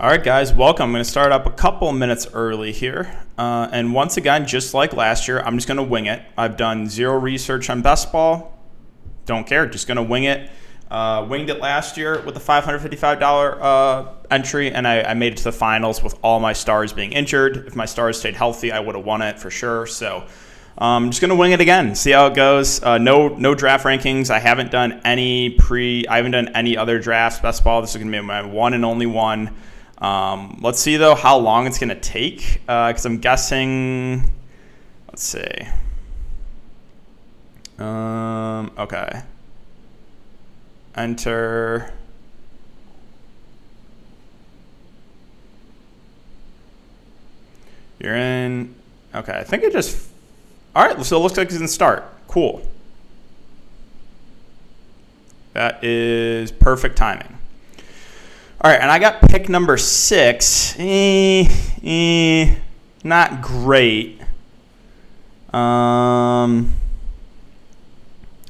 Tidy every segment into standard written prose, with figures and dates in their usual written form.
All right, guys, welcome. I'm going to start up a couple minutes early here. And once again, just like last year, I'm just going to wing it. I've done zero research on best ball. Don't care. Just going to wing it. Winged it last year with a $555 entry, and I made it to the finals with all my stars being injured. If my stars stayed healthy, I would have won it for sure. So I'm just going to wing it again, see how it goes. No draft rankings. I haven't done any other drafts, best ball. This is going to be my one and only one. Let's see, though, how long it's going to take, because I'm guessing, let's see. Okay. Enter. You're in. Okay, I think it just, all right, so it looks like it's going to start. Cool. That is perfect timing. All right, and I got pick number 6. Not great.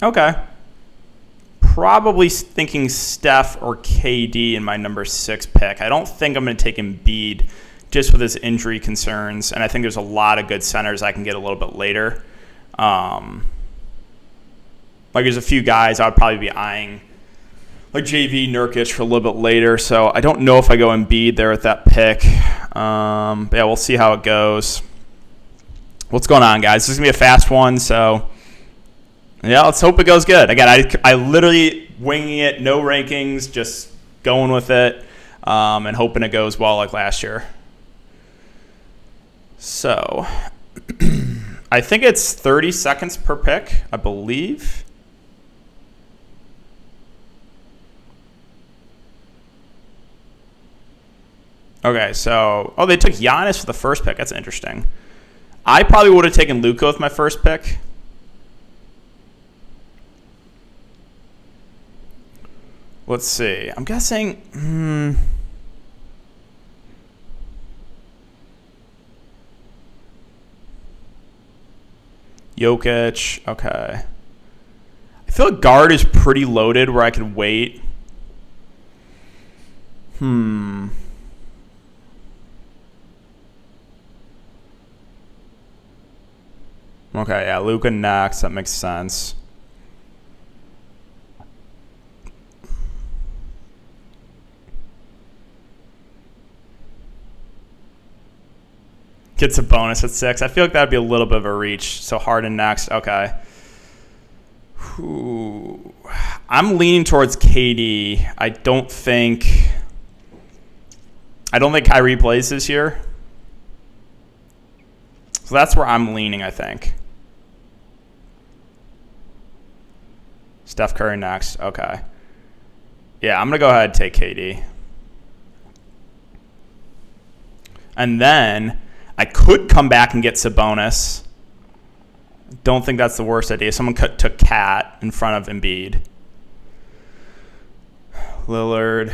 Okay. Probably thinking Steph or KD in my number 6 pick. I don't think I'm going to take Embiid just with his injury concerns, and I think there's a lot of good centers I can get a little bit later. Like there's a few guys I would probably be eyeing, like JV, Nurkic for a little bit later. So I don't know if I go Embiid there with that pick. But yeah, we'll see how it goes. What's going on, guys? This is going to be a fast one, so yeah, let's hope it goes good. Again, I literally winging it, no rankings, just going with it, and hoping it goes well like last year. So I think it's 30 seconds per pick, I believe. Okay, so, they took Giannis for the first pick. That's interesting. I probably would have taken Luka with my first pick. Let's see. I'm guessing, Jokic. Okay. I feel like guard is pretty loaded where I could wait. Okay, yeah, Luka next. That makes sense. Gets a bonus at 6. I feel like that would be a little bit of a reach. So Harden next. Okay. I'm leaning towards KD. I don't think Kyrie plays this year. So that's where I'm leaning, I think. Steph Curry next. Okay. Yeah, I'm going to go ahead and take KD. And then I could come back and get Sabonis. Don't think that's the worst idea. Someone took Cat in front of Embiid. Lillard.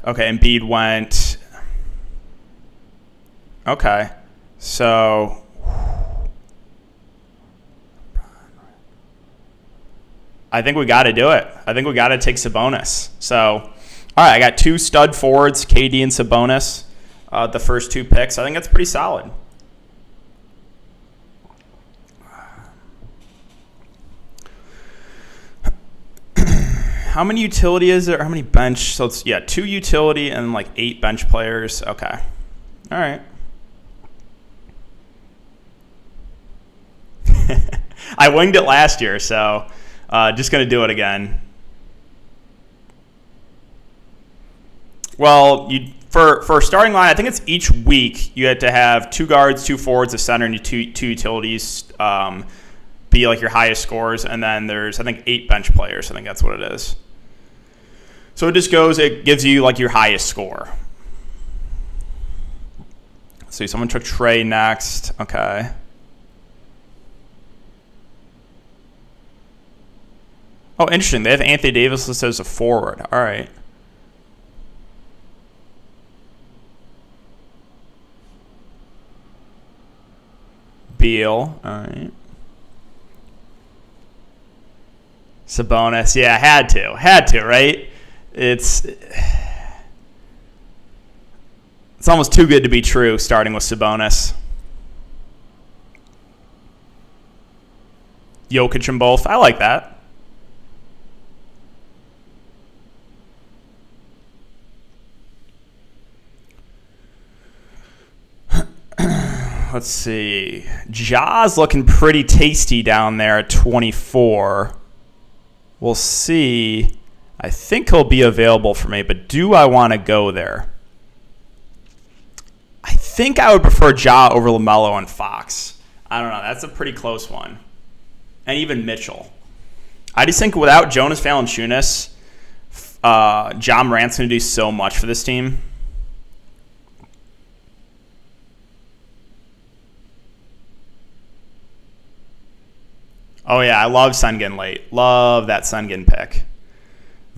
Okay, Embiid went. Okay. So I think we got to do it. I think we got to take Sabonis. So, all right, I got 2 stud forwards, KD and Sabonis, the first 2 picks. I think that's pretty solid. How many utility is there? How many bench? So it's 2 utility and like 8 bench players. Okay. All right. I winged it last year, so just going to do it again. Well, for a starting line, I think it's each week you had to have 2 guards, 2 forwards, a center, and 2 utilities be like your highest scores. And then there's, I think, 8 bench players. I think that's what it is. So it gives you like your highest score. So someone took Trey next. Okay. Oh, interesting. They have Anthony Davis listed as a forward. All right. Beal. All right. Sabonis. Yeah, had to, right? It's It's almost too good to be true, starting with Sabonis. Jokic in both. I like that. Let's see. Ja's looking pretty tasty down there at 24. We'll see. I think he'll be available for me, but do I want to go there? I think I would prefer Ja over LaMelo and Fox. I don't know. That's a pretty close one. And even Mitchell. I just think without Jonas Valanciunas, Ja Morant's going to do so much for this team. Oh, yeah, I love Sun getting late. Love that Sun getting pick.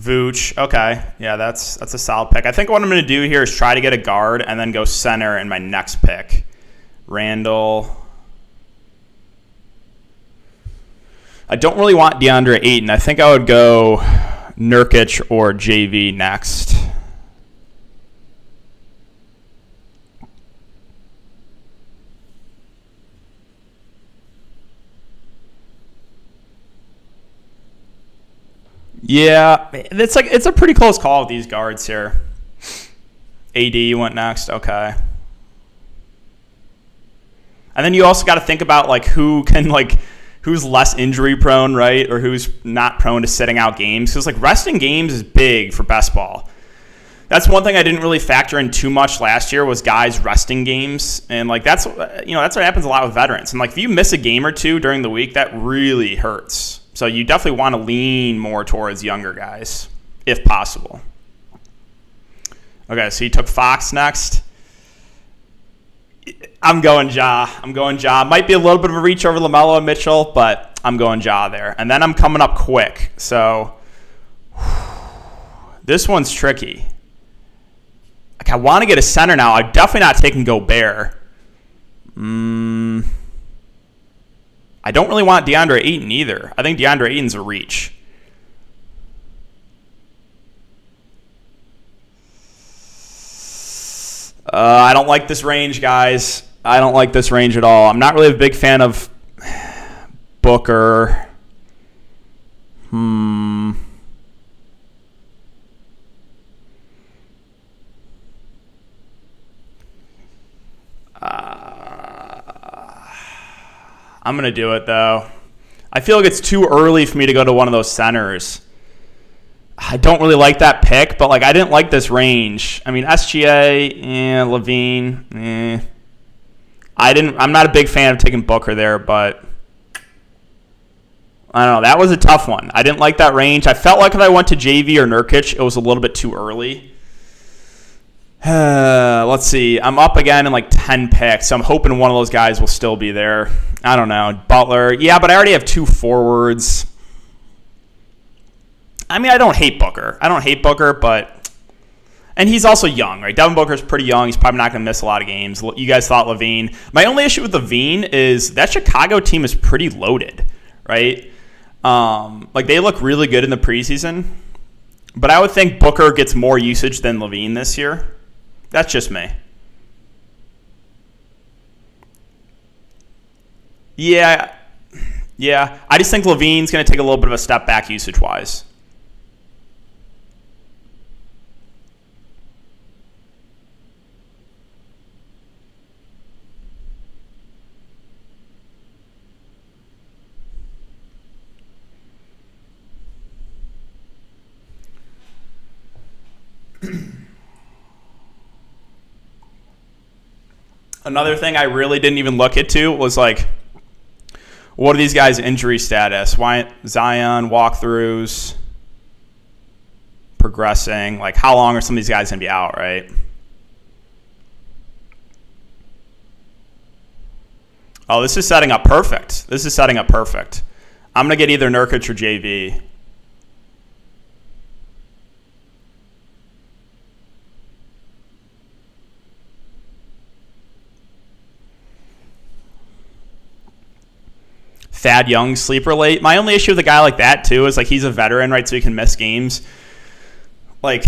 Vooch, okay. Yeah, that's a solid pick. I think what I'm going to do here is try to get a guard and then go center in my next pick. Randall. I don't really want DeAndre Ayton. I think I would go Nurkic or JV next. Yeah, it's a pretty close call with these guards here. AD went next, okay. And then you also got to think about who's less injury prone, right? Or who's not prone to sitting out games. Because resting games is big for best ball. That's one thing I didn't really factor in too much last year was guys resting games. And that's what happens a lot with veterans. And if you miss a game or two during the week, that really hurts. So you definitely want to lean more towards younger guys, if possible. Okay, so you took Fox next. I'm going Ja. Might be a little bit of a reach over LaMelo and Mitchell, but I'm going Ja there. And then I'm coming up quick. So this one's tricky. I want to get a center now. I'm definitely not taking Gobert. I don't really want DeAndre Ayton either. I think DeAndre Ayton's a reach. I don't like this range, guys. I don't like this range at all. I'm not really a big fan of Booker. I'm going to do it, though. I feel like it's too early for me to go to one of those centers. I don't really like that pick, but I didn't like this range. I mean, SGA, Levine, I'm not a big fan of taking Booker there, but I don't know. That was a tough one. I didn't like that range. I felt like if I went to JV or Nurkic, it was a little bit too early. Let's see. I'm up again in 10 picks, so I'm hoping one of those guys will still be there. I don't know. Butler. Yeah, but I already have 2 forwards. I mean, I don't hate Booker, but... And he's also young, right? Devin Booker's pretty young. He's probably not going to miss a lot of games. You guys thought Levine. My only issue with Levine is that Chicago team is pretty loaded, right? They look really good in the preseason. But I would think Booker gets more usage than Levine this year. That's just me. Yeah. I just think Levine's going to take a little bit of a step back usage-wise. Another thing I really didn't even look into was what are these guys' injury status? Why Zion walkthroughs progressing? How long are some of these guys gonna be out? Right? Oh, this is setting up perfect. I'm gonna get either Nurkic or JV. Thad Young, sleeper late. My only issue with a guy like that, too, is he's a veteran, right, so he can miss games. like,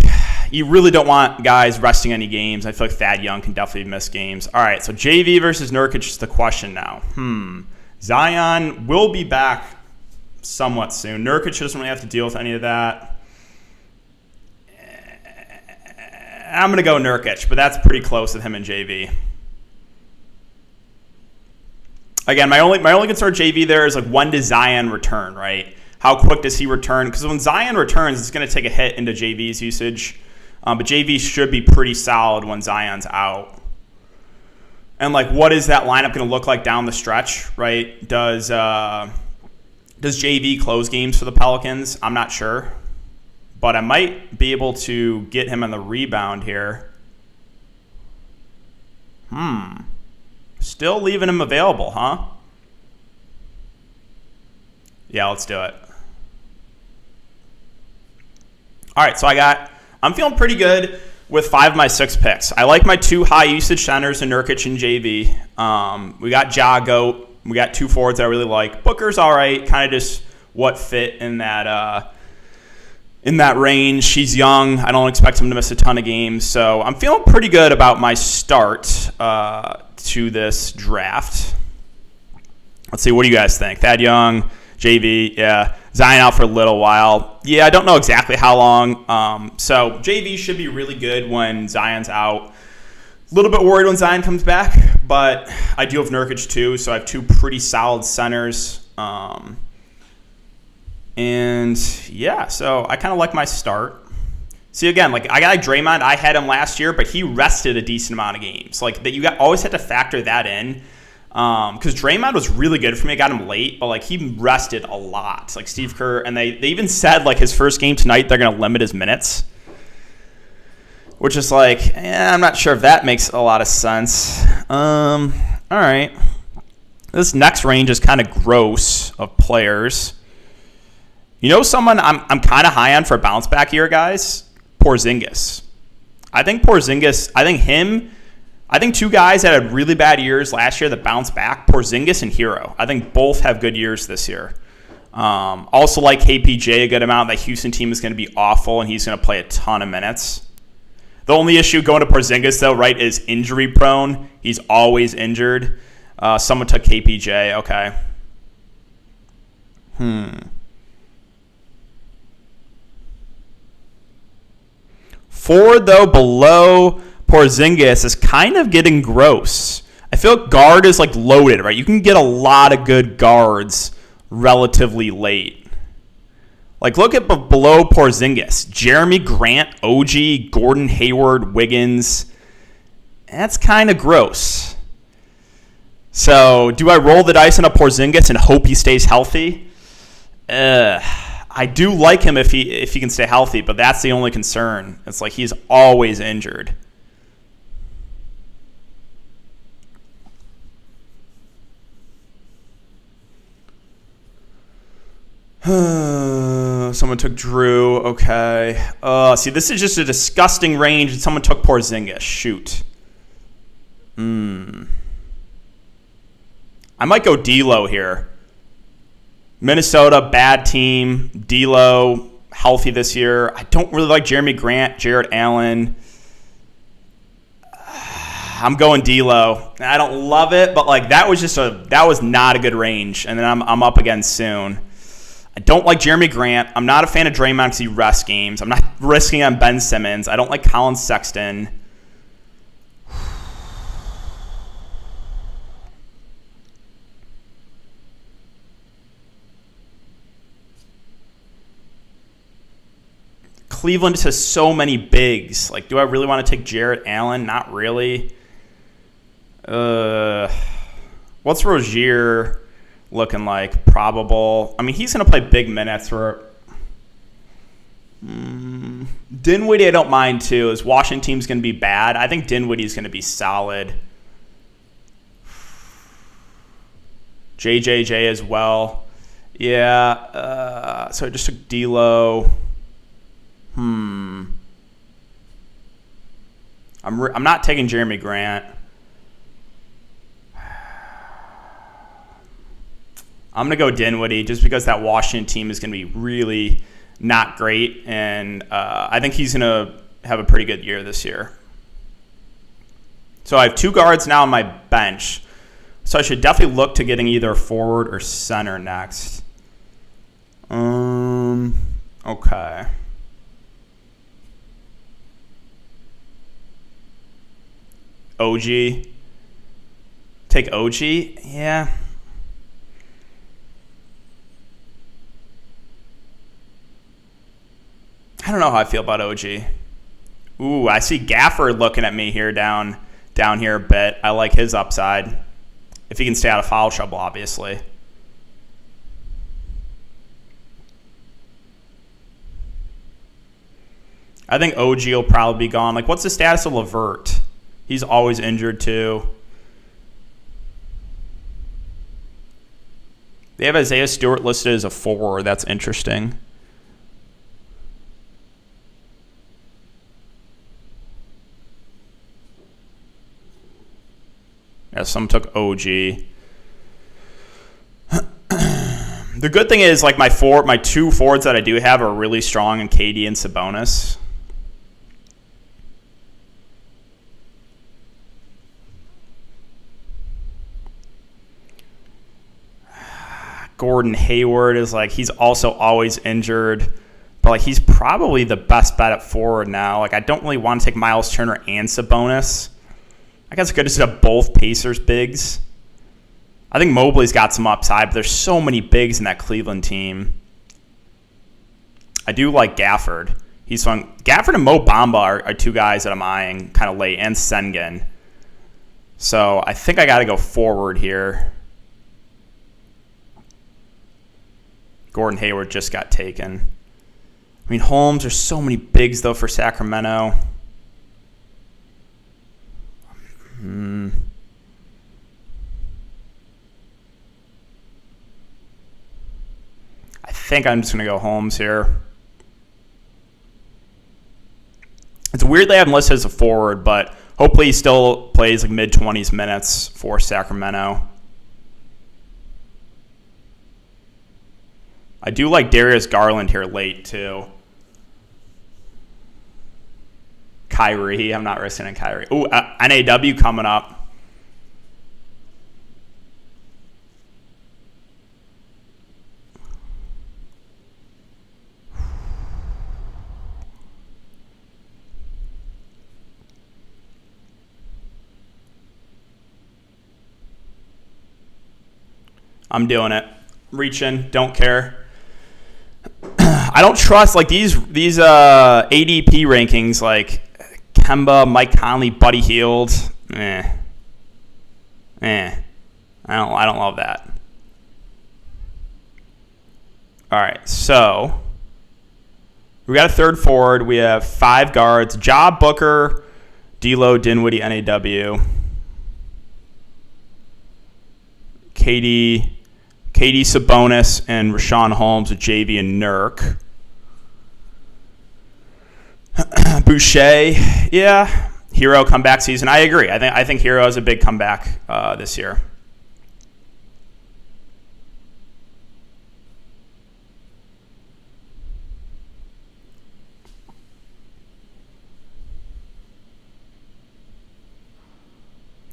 you really don't want guys resting any games. I feel like Thad Young can definitely miss games. All right, so JV versus Nurkic is the question now. Zion will be back somewhat soon. Nurkic doesn't really have to deal with any of that. I'm going to go Nurkic, but that's pretty close with him and JV. Again, my only concern with JV there is, like, when does Zion return, right? How quick does he return? Because when Zion returns, it's going to take a hit into JV's usage. But JV should be pretty solid when Zion's out. And, like, what is that lineup going to look like down the stretch, right? Does JV close games for the Pelicans? I'm not sure. But I might be able to get him on the rebound here. Still leaving him available, huh? Yeah, let's do it. All right, so I'm feeling pretty good with 5 of my 6 picks. I like my 2 high usage centers in Nurkic and JV. We got Ja Goat. We got 2 forwards I really like. Booker's all right, kind of just what fit in that range. He's young. I don't expect him to miss a ton of games. So I'm feeling pretty good about my start to this draft. Let's see, what do you guys think? Thad Young, JV, yeah. Zion out for a little while. Yeah, I don't know exactly how long. So JV should be really good when Zion's out. A little bit worried when Zion comes back, but I do have Nurkic too, so I have 2 pretty solid centers. And yeah, so I kind of like my start. See, again, like, I got Draymond. I had him last year, but he rested a decent amount of games. Like, that, you always had to factor that in. Because Draymond was really good for me. I got him late, but, like, he rested a lot. Like, Steve Kerr, and they even said, like, his first game tonight, they're going to limit his minutes. Which is like, I'm not sure if that makes a lot of sense. All right. This next range is kind of gross of players. You know someone I'm kind of high on for a bounce back here, guys? Porzingis. I think 2 guys that had really bad years last year that bounced back, Porzingis and Hero. I think both have good years this year. Also like KPJ a good amount. That Houston team is going to be awful, and he's going to play a ton of minutes. The only issue going to Porzingis, though, right, is injury prone. He's always injured. Someone took KPJ. Okay. Forward, though, below Porzingis is kind of getting gross. I feel like guard is, like, loaded, right? You can get a lot of good guards relatively late. Like, look at below Porzingis. Jeremy Grant, OG, Gordon Hayward, Wiggins. That's kind of gross. So, do I roll the dice on a Porzingis and hope he stays healthy? I do like him if he can stay healthy, but that's the only concern. It's like he's always injured. Someone took Drew. Okay. See, this is just a disgusting range, and someone took Porzingis. Shoot. I might go D'Lo here. Minnesota, bad team. D'Lo, healthy this year. I don't really like Jeremy Grant, Jarrett Allen. I'm going D'Lo. I don't love it, but, like, that was not a good range. And then I'm up again soon. I don't like Jeremy Grant. I'm not a fan of Draymond because he rests games. I'm not risking on Ben Simmons. I don't like Colin Sexton. Cleveland just has so many bigs. Like, do I really want to take Jarrett Allen? Not really. What's Rozier looking like? Probable. I mean, he's going to play big minutes for Dinwiddie. I don't mind too. His Washington team's going to be bad. I think Dinwiddie's going to be solid. JJJ as well. Yeah. So I just took D'Lo. I'm not taking Jeremy Grant. I'm going to go Dinwiddie just because that Washington team is going to be really not great, and I think he's going to have a pretty good year this year. So I have 2 guards now on my bench, so I should definitely look to getting either forward or center next. Okay. OG. Take OG? Yeah. I don't know how I feel about OG. Ooh, I see Gafford looking at me here down here a bit. I like his upside. If he can stay out of foul trouble, obviously. I think OG will probably be gone. Like, what's the status of LeVert? He's always injured, too. They have Isaiah Stewart listed as a forward. That's interesting. Yeah, some took OG. The good thing is, like, my 2 forwards that I do have are really strong in KD and Sabonis. Gordon Hayward is like, he's also always injured, but like he's probably the best bet at forward now. Like, I don't really want to take Miles Turner and Sabonis. I guess it's good to have both Pacers bigs. I think Mobley's got some upside, but there's so many bigs in that Cleveland team. I do like Gafford. He's fun. Gafford and Mo Bamba are 2 guys that I'm eyeing kind of late, and Sengun. So I think I got to go forward here. Gordon Hayward just got taken. I mean, Holmes, there's so many bigs, though, for Sacramento. I think I'm just going to go Holmes here. It's weird they have him listed as a forward, but hopefully he still plays like mid-20s minutes for Sacramento. I do like Darius Garland here late, too. Kyrie. I'm not risking on Kyrie. Ooh, NAW coming up. I'm doing it. Reaching. Don't care. I don't trust like these ADP rankings like Kemba, Mike Conley, Buddy Hield. I don't love that. All right, so we got a third forward. We have 5 guards: Ja, Booker, D'Lo, Dinwiddie, NAW, KD, Sabonis, and Rashawn Holmes with JV and Nurk. Boucher, yeah. Hero comeback season. I agree. I think Hero has a big comeback this year.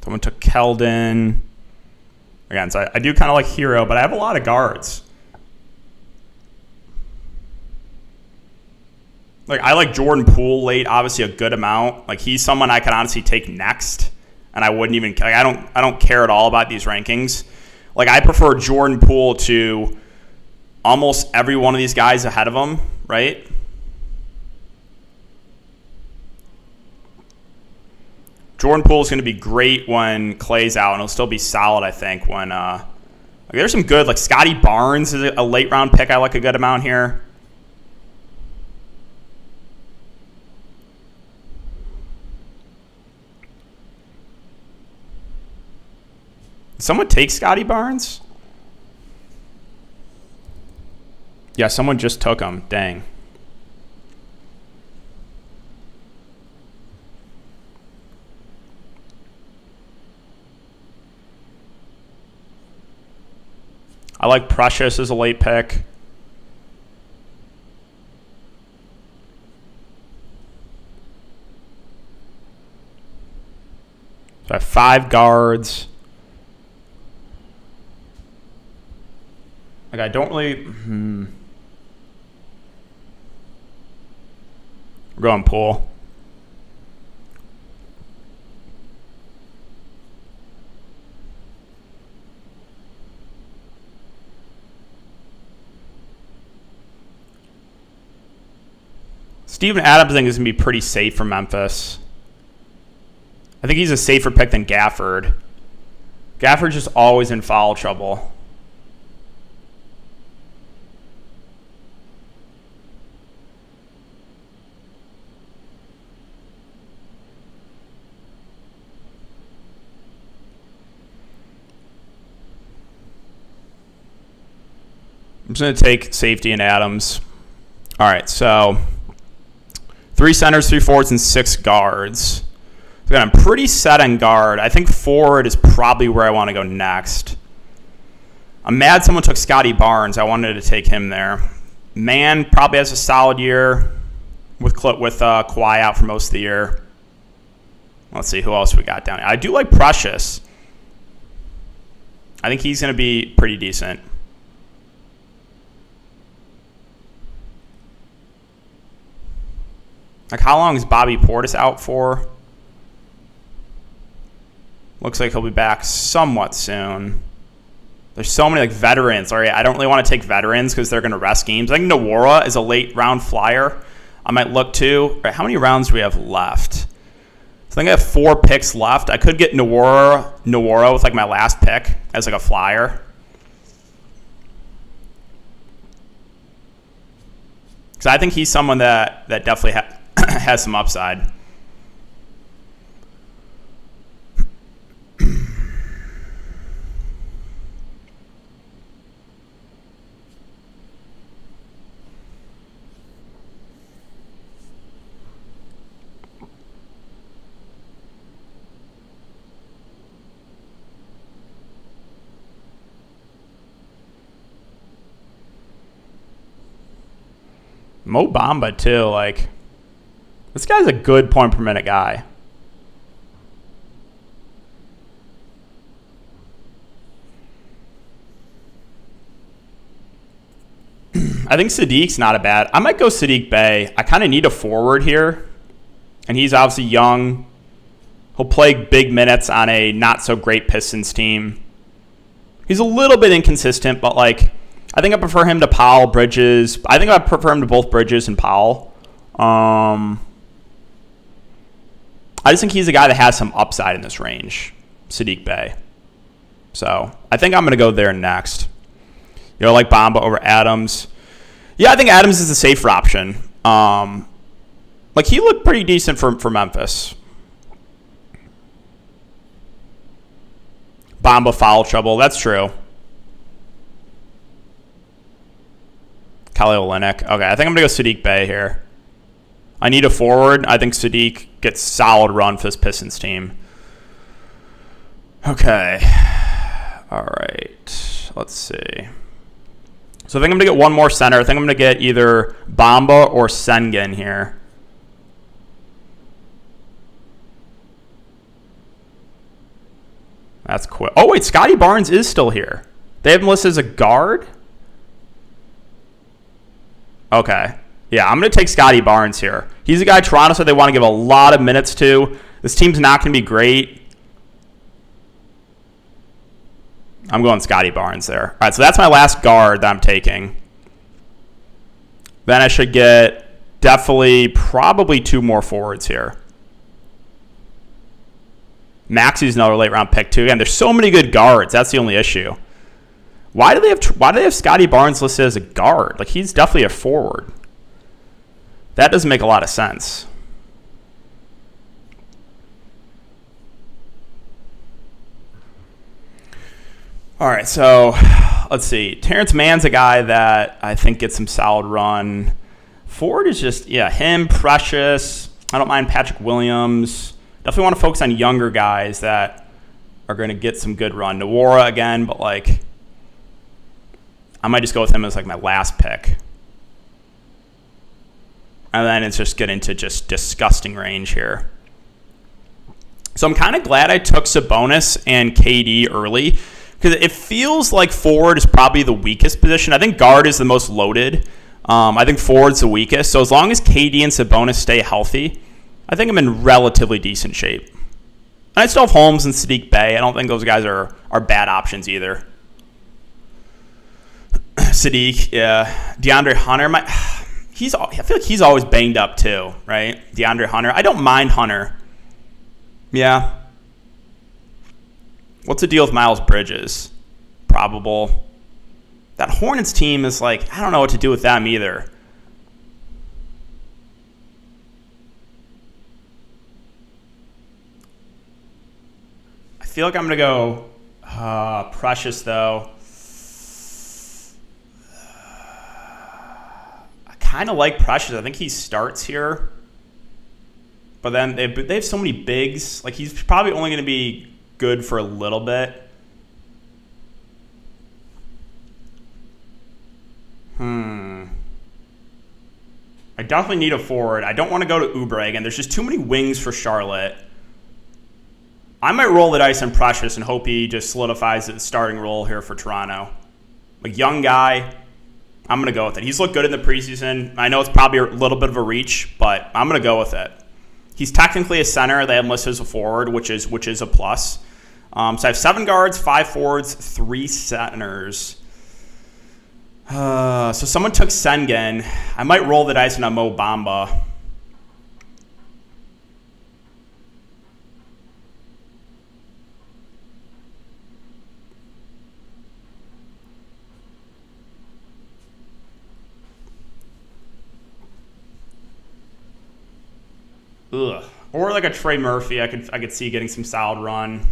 Someone took Keldon. Again, so I do kind of like Hero, but I have a lot of guards. Like, I like Jordan Poole late, obviously a good amount. Like, he's someone I could honestly take next, and I wouldn't even like, I don't care at all about these rankings. Like, I prefer Jordan Poole to almost every one of these guys ahead of him, right? Jordan Poole is going to be great when Clay's out, and he'll still be solid, I think, when like, there's some good, like Scotty Barnes is a late round pick I like a good amount here. Did someone take Scotty Barnes? Yeah, someone just took him. Dang. I like Precious as a late pick. So I have 5 guards. Like, I don't really... We're going pool. Steven Adams, I think, is going to be pretty safe for Memphis. I think he's a safer pick than Gafford. Gafford's just always in foul trouble. I'm just going to take safety and Adams. All right, so 3 centers, 3 forwards, and 6 guards. So I'm pretty set on guard. I think forward is probably where I want to go next. I'm mad someone took Scotty Barnes. I wanted to take him there. Man probably has a solid year with Kawhi out for most of the year. Let's see who else we got down here. I do like Precious. I think he's going to be pretty decent. Like, how long is Bobby Portis out for? Looks like he'll be back somewhat soon. There's so many, like, veterans. All right, I don't really want to take veterans because they're going to rest games. I think Nwora is a late-round flyer. I might look to. All right, how many rounds do we have left? So I think I have 4 picks left. I could get Nwora with, like, my last pick as, like, a flyer. Because I think he's someone that definitely has some upside. Mo Bamba, too. Like, this guy's a good point per minute guy. I think Sadiq's not a bad. I might go Sadiq Bey. I kind of need a forward here. And he's obviously young. He'll play big minutes on a not-so-great Pistons team. He's a little bit inconsistent, but, like, I think I prefer him to Powell, Bridges. I think I prefer him to both Bridges and Powell. I just think he's a guy that has some upside in this range, Sadiq Bey. So I think I'm going to go there next. You know, like Bamba over Adams. Yeah, I think Adams is a safer option. Like, he looked pretty decent for Memphis. Bamba foul trouble. That's true. Kelly Olynyk. Okay, I think I'm going to go Sadiq Bey here. I need a forward. I think Sadiq gets solid run for this Pistons team. Okay. All right. Let's see. So I think I'm going to get one more center. I think I'm going to get either Bamba or Sengun here. That's quick. Oh, wait. Scotty Barnes is still here. They have him listed as a guard? Okay. Yeah, I'm going to take Scotty Barnes here. He's a guy Toronto said they want to give a lot of minutes to. This team's not going to be great. I'm going Scotty Barnes there. All right, so that's my last guard that I'm taking. Then I should get probably 2 more forwards here. Maxi's another late-round pick, too. Again, there's so many good guards. That's the only issue. Why do they have Scotty Barnes listed as a guard? Like, he's definitely a forward. That doesn't make a lot of sense. All right, so let's see. Terrence Mann's a guy that I think gets some solid run. Forward is just, him, Precious. I don't mind Patrick Williams. Definitely want to focus on younger guys that are going to get some good run. Nwora again, but, like, I might just go with him as, like, my last pick. And then it's just get into just disgusting range here. So So I'm kind of glad I took Sabonis and KD early because it feels like forward is probably the weakest position. I think guard is the most loaded. I think forward's the weakest. So as long as KD and Sabonis stay healthy, I think I'm in relatively decent shape. And I still have Holmes and Sadiq Bey. I don't think those guys are bad options either. Sadiq, yeah. DeAndre Hunter, I feel like he's always banged up too, right? DeAndre Hunter. I don't mind Hunter. Yeah. What's the deal with Miles Bridges? Probable. That Hornets team is like, I don't know what to do with them either. I feel like I'm going to go Precious, though. I kind of like Precious. I think he starts here. But then they have so many bigs. Like, he's probably only going to be good for a little bit. I definitely need a forward. I don't want to go to Oubre again. There's just too many wings for Charlotte. I might roll the dice on Precious and hope he just solidifies the starting role here for Toronto. Like, young guy, I'm going to go with it. He's looked good in the preseason. I know it's probably a little bit of a reach, but I'm going to go with it. He's technically a center. They have him listed as a forward, which is a plus. So I have 7 guards, 5 forwards, 3 centers. So someone took Sengun. I might roll the dice on a Mo Bamba. Ugh. Or like a Trey Murphy, I could see getting some solid run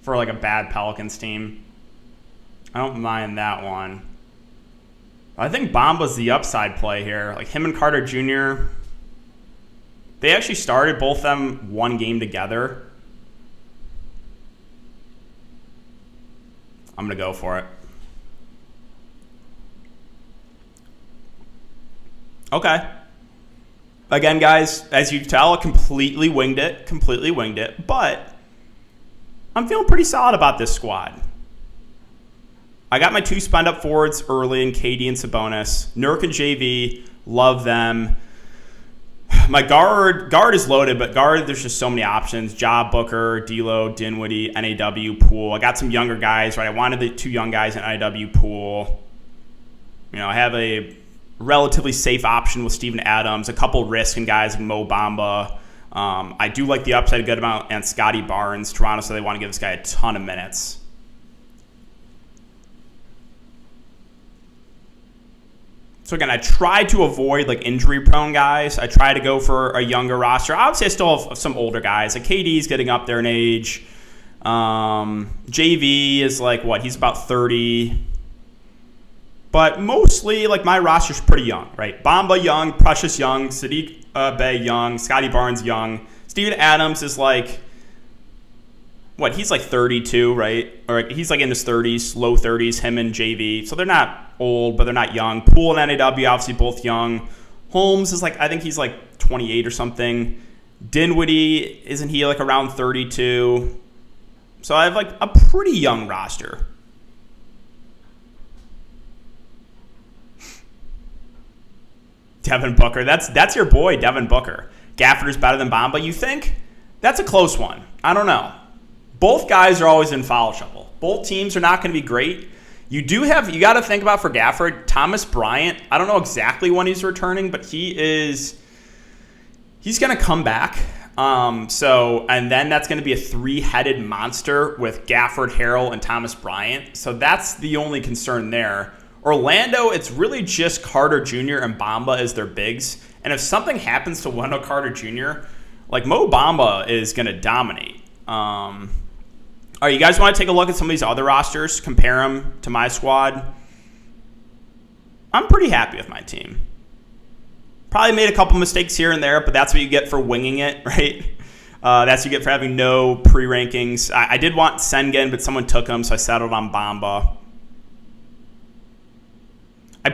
for like a bad Pelicans team. I don't mind that one. I think Bamba's the upside play here. Like him and Carter Jr., they actually started both of them one game together. I'm going to go for it. Okay. Again, guys, as you can tell, completely winged it. But I'm feeling pretty solid about this squad. I got my 2 spend-up forwards early in KD and Sabonis. Nurk and JV, love them. My guard is loaded, but guard, there's just so many options. Ja, Booker, D'Lo, Dinwiddie, NAW, Poole. I got some younger guys, right? I wanted the 2 young guys in NAW, Poole. You know, I have a relatively safe option with Steven Adams, a couple risking guys like Mo Bamba. I do like the upside a good amount, and Scotty Barnes. Toronto, so they want to give this guy a ton of minutes. So again, I try to avoid like injury-prone guys. I try to go for a younger roster. Obviously, I still have some older guys. Like KD's getting up there in age. JV is like what? He's about 30. But mostly, like my roster's pretty young, right? Bamba young, Precious young, Sadiq Bey young, Scotty Barnes young. Steven Adams is like, what? He's like 32, right? Or he's like in his 30s, low 30s. Him and JV, so they're not old, but they're not young. Poole and NAW obviously both young. Holmes is like, I think he's like 28 or something. Dinwiddie, isn't he like around 32? So I have like a pretty young roster. Devin Booker, that's your boy, Devin Booker. Gafford's better than Bamba, you think? That's a close one. I don't know. Both guys are always in foul trouble. Both teams are not going to be great. You got to think about for Gafford, Thomas Bryant. I don't know exactly when he's returning, but he's going to come back. And then that's going to be a 3-headed monster with Gafford, Harrell, and Thomas Bryant. So that's the only concern there. Orlando, it's really just Carter Jr. and Bamba as their bigs. And if something happens to Wendell Carter Jr., like Mo Bamba is going to dominate. All right, you guys want to take a look at some of these other rosters, compare them to my squad? I'm pretty happy with my team. Probably made a couple mistakes here and there, but that's what you get for winging it, right? That's what you get for having no pre-rankings. I did want Sengun, but someone took him, so I settled on Bamba. I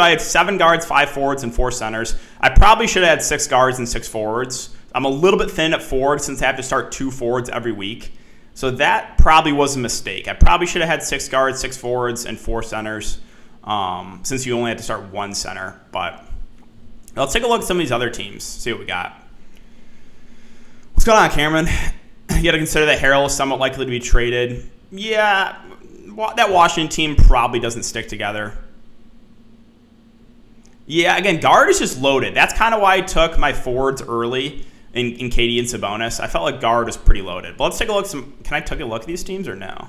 had 7 guards, 5 forwards, and 4 centers. I probably should have had 6 guards and 6 forwards. I'm a little bit thin at forward since I have to start 2 forwards every week. So that probably was a mistake. I probably should have had 6 guards, 6 forwards, and 4 centers since you only had to start 1 center. But let's take a look at some of these other teams, see what we got. What's going on, Cameron? You got to consider that Harrell is somewhat likely to be traded. Yeah, that Washington team probably doesn't stick together. Yeah, again, guard is just loaded. That's kind of why I took my forwards early in KD and Sabonis. I felt like guard was pretty loaded. But let's take a look. Can I take a look at these teams or no?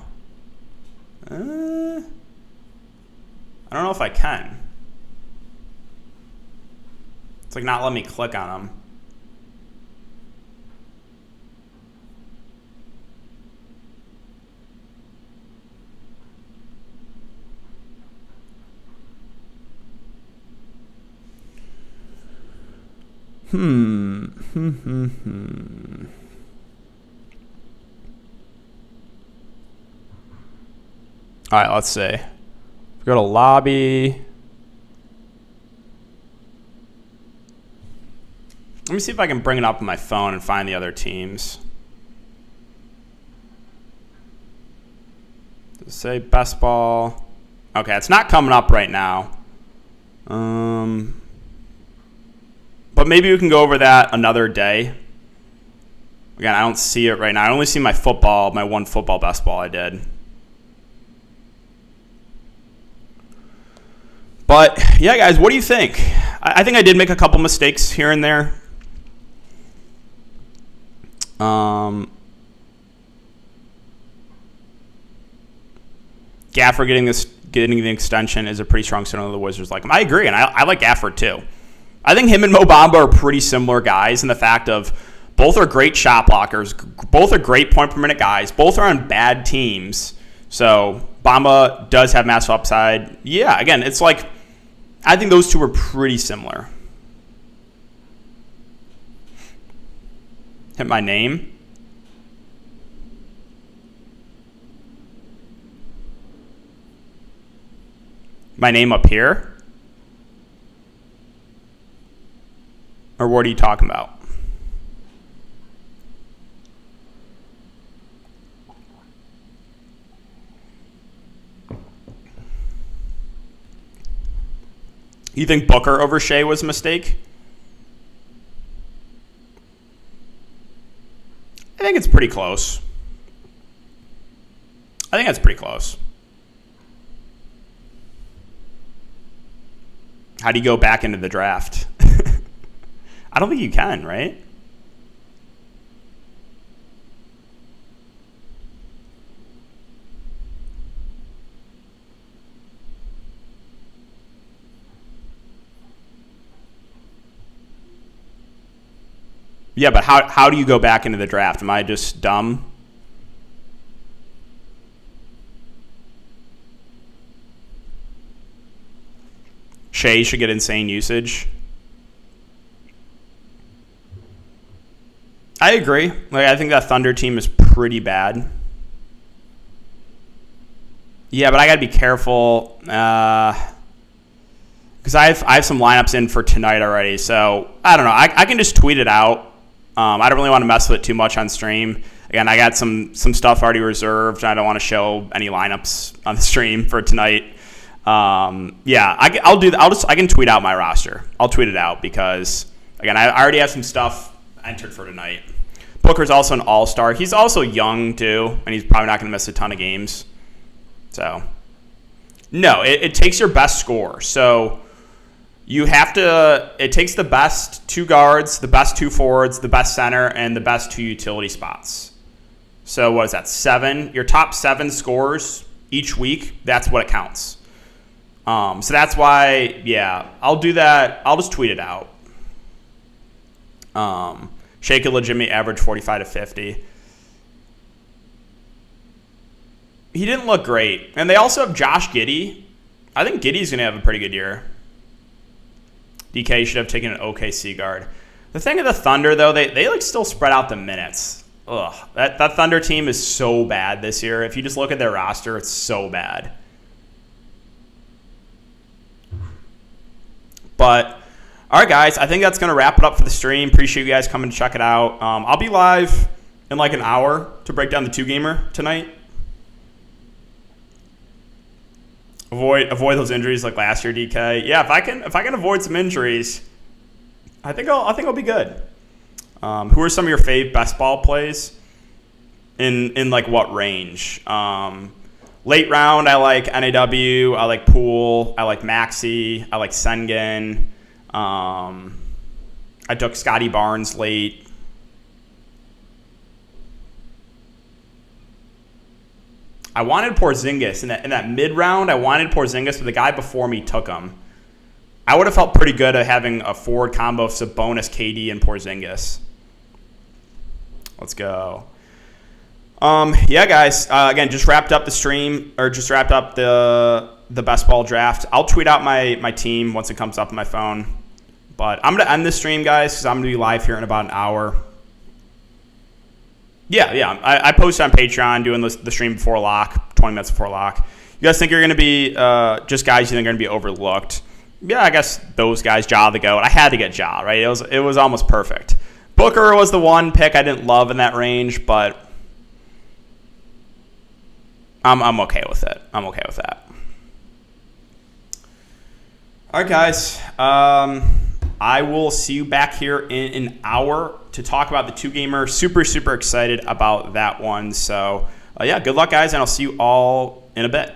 I don't know if I can. It's like not letting me click on them. All right, let's see. Go to lobby. Let me see if I can bring it up on my phone and find the other teams. Does it say best ball? Okay, it's not coming up right now. But maybe we can go over that another day. Again, I don't see it right now. I only see my one football best ball I did. But, yeah, guys, what do you think? I think I did make a couple mistakes here and there. Gafford getting the extension is a pretty strong signal of the Wizards like him. I agree, and I like Gafford too. I think him and Mo Bamba are pretty similar guys in the fact of both are great shot blockers, both are great point per minute guys, both are on bad teams. So Bamba does have massive upside. Yeah, again, it's like I think those two are pretty similar. Hit my name. My name up here? Or what are you talking about? You think Booker over Shea was a mistake? I think it's pretty close. I think that's pretty close. How do you go back into the draft? I don't think you can, right? Yeah, but how do you go back into the draft? Am I just dumb? Shea should get insane usage. I agree. Like, I think that Thunder team is pretty bad. Yeah, but I got to be careful because I have some lineups in for tonight already. So I don't know. I can just tweet it out. I don't really want to mess with it too much on stream. Again, I got some stuff already reserved. I don't want to show any lineups on the stream for tonight. Yeah, I'll do that. I can tweet out my roster. I'll tweet it out because again, I already have some stuff entered for tonight. Booker's also an all-star. He's also young too, and he's probably not going to miss a ton of games. So, no, it takes your best score. So you have to. It takes the best 2 guards, the best 2 forwards, the best center, and the best 2 utility spots. So what is that? 7. Your top 7 scores each week. That's what it counts. So that's why, yeah, I'll do that. I'll just tweet it out. Shea could legitimately average 45 to 50. He didn't look great. And they also have Josh Giddey. I think Giddey's going to have a pretty good year. DK should have taken an OKC guard. The thing of the Thunder, though, they like still spread out the minutes. Ugh, that Thunder team is so bad this year. If you just look at their roster, it's so bad. But, All right, guys, I think that's going to wrap it up for the stream. Appreciate you guys coming to check it out. I'll be live in like an hour to break down the 2-gamer tonight. Avoid those injuries like last year, DK. Yeah, if I can avoid some injuries, I think I'll be good. Who are some of your fave best ball plays? In like what range? Late round, I like NAW, I like Poole, I like Maxey, I like Sengun. I took Scotty Barnes late. I wanted Porzingis in that mid round. I wanted Porzingis, but the guy before me took him. I would have felt pretty good at having a forward combo of Sabonis, KD, and Porzingis. Let's go. Yeah, guys. Again, just wrapped up the stream, or just wrapped up the best ball draft. I'll tweet out my team once it comes up on my phone. But I'm going to end this stream, guys, because I'm going to be live here in about an hour. Yeah. I posted on Patreon doing the stream before lock, 20 minutes before lock. You guys think you're going to be just guys you think are going to be overlooked? Yeah, I guess those guys, Ja the GOAT. I had to ja, right? It was almost perfect. Booker was the one pick I didn't love in that range, but I'm okay with it. I'm okay with that. All right, guys. I will see you back here in an hour to talk about the 2-gamer. Super, super excited about that one. So, yeah, good luck, guys, and I'll see you all in a bit.